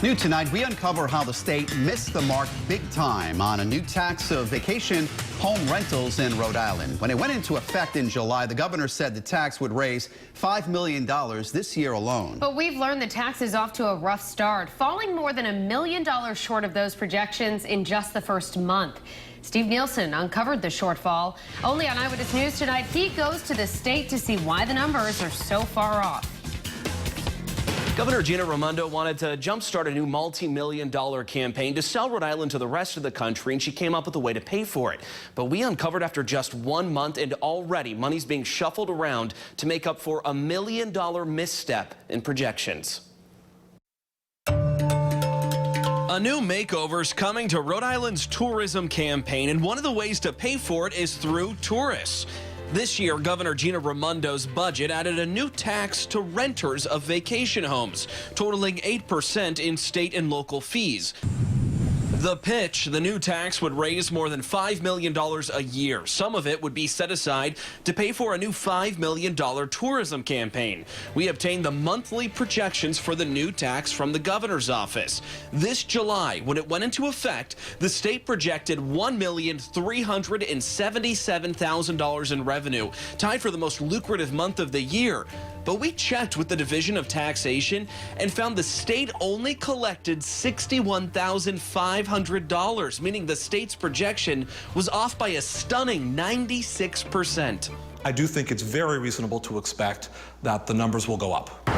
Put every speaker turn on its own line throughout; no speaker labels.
New tonight, we uncover how the state missed the mark big time on a new tax of vacation home rentals in Rhode Island. When it went into effect in July, the governor said the tax would raise $5 million this year alone.
But we've learned the tax is off to a rough start, falling more than $1 million short of those projections in just the first month. Steve Nielsen uncovered the shortfall. Only on Eyewitness News tonight, he goes to the state to see why the numbers are so far off.
Governor Gina Raimondo wanted to jumpstart a new multi-million-dollar campaign to sell Rhode Island to the rest of the country, and she came up with a way to pay for it. But we uncovered after just 1 month, and already money's being shuffled around to make up for $1 million misstep in projections. A new makeover's coming to Rhode Island's tourism campaign, and one of the ways to pay for it is through tourists. This year, Governor Gina Raimondo's budget added a new tax to renters of vacation homes, totaling 8% in state and local fees. The pitch, the new tax would raise more than $5 million a year. Some of it would be set aside to pay for a new $5 million tourism campaign. We obtained the monthly projections for the new tax from the governor's office. This July, when it went into effect, the state projected $1,377,000 in revenue, tied for the most lucrative month of the year. But we checked with the Division of Taxation and found the state only collected $61,500, meaning the state's projection was off by a stunning 96%.
I do think it's very reasonable to expect that the numbers will go up.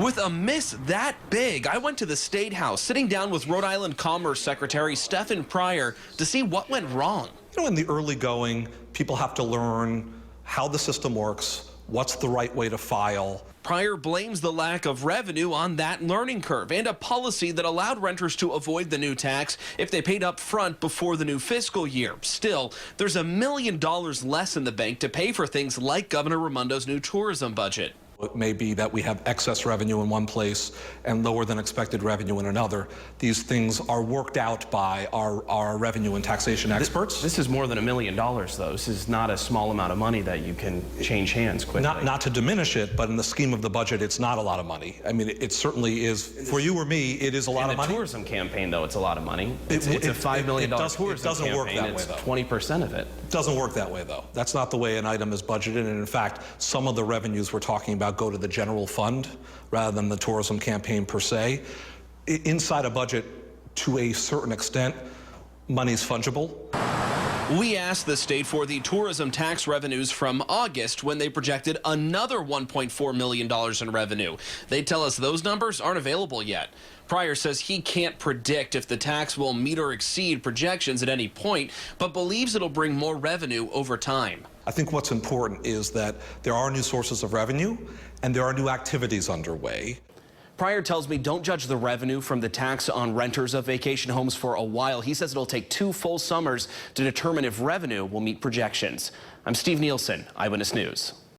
With a miss that big, I went to the State House, sitting down with Rhode Island Commerce Secretary Stephen Pryor to see what went wrong.
You know, in the early going, people have to learn how the system works, what's the right way to file.
Pryor blames the lack of revenue on that learning curve and a policy that allowed renters to avoid the new tax if they paid up front before the new fiscal year. Still, there's $1 million less in the bank to pay for things like Governor Raimondo's new tourism budget.
It may be that we have excess revenue in one place and lower than expected revenue in another. These things are worked out by our revenue and taxation experts.
This is more than $1 million, though. This is not a small amount of money that you can change hands quickly.
Not to diminish it, but in the scheme of the budget, it's not a lot of money. I mean, it certainly is. For you or me, it is a lot of money.
In the tourism campaign, though, it's a lot of money. It's a $5 million tourism
campaign. It doesn't work that way, though.
20% of it.
It doesn't work that way, though. That's not the way an item is budgeted. And in fact, some of the revenues we're talking about go to the general fund rather than the tourism campaign per se. Inside a budget, to a certain extent, money's fungible.
We asked the state for the tourism tax revenues from August when they projected another $1.4 million in revenue. They tell us those numbers aren't available yet. Pryor says he can't predict if the tax will meet or exceed projections at any point, but believes it'll bring more revenue over time.
I think what's important is that there are new sources of revenue and there are new activities underway.
Pryor tells me don't judge the revenue from the tax on renters of vacation homes for a while. He says it'll take 2 full summers to determine if revenue will meet projections. I'm Steve Nielsen, Eyewitness News.